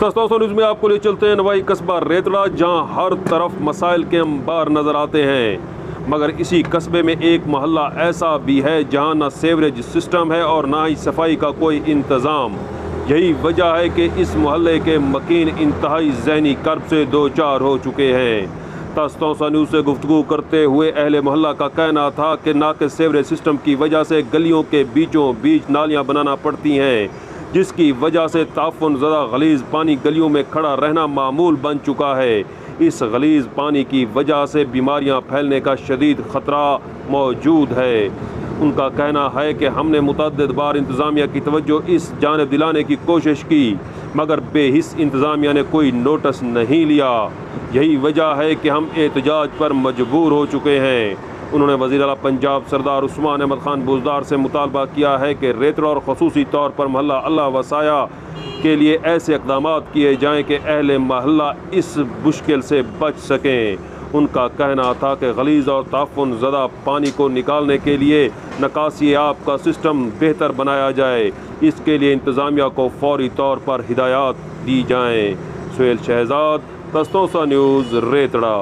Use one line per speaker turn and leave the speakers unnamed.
तस्तौसा news में आपको ले चलते हैं नवाई कस्बा रेतड़ा, जहां हर तरफ मसाइल के अंबार नज़र आते हैं। मगर इसी कस्बे में एक मोहल्ला ऐसा भी है जहां न सीवरेज सिस्टम है और ना ही सफाई का कोई इंतज़ाम। यही वजह है कि इस मोहल्ले के मकीन इंतहाई ज़हनी कर्ब से दो चार हो चुके हैं। तस्तौसा न्यूज़ से गुफ्तगू करते हुए अहले मोहल्ला का कहना था कि नाक़िस सीवरेज सिस्टम की वजह से गलियों के बीचों बीच नालियाँ बनाना पड़ती हैं, जिसकी वजह से ताफ़ुन ज़दा गलीज़ पानी गलियों में खड़ा रहना मामूल बन चुका है। इस गलीज़ पानी की वजह से बीमारियां फैलने का शदीद ख़तरा मौजूद है। उनका कहना है कि हमने मुतअद्दिद बार इंतज़ामिया की तवज्जो इस जानिब दिलाने की कोशिश की, मगर बेहिस इंतज़ामिया ने कोई नोटिस नहीं लिया। यही वजह है कि हम एहतजाज पर मजबूर हो चुके हैं। उन्होंने वज़ीर आला पंजाब सरदार उस्मान अहमद खान बुज़दार से मुतालबा किया है कि रेतड़ा और ख़ुसूसी तौर पर मोहल्ला अल्लाह वसाया के लिए ऐसे इक़दामात किए जाएँ कि अहले मोहल्ला इस मुश्किल से बच सकें। उनका कहना था कि गलीज़ और ताफ़ुन ज़दा पानी को निकालने के लिए निकासी आब का सिस्टम बेहतर बनाया जाए। इसके लिए इंतज़ामिया को फ़ौरी तौर पर हिदायत दी जाएँ। सुहेल शहजाद, तस्तौसा न्यूज़, रेतड़ा।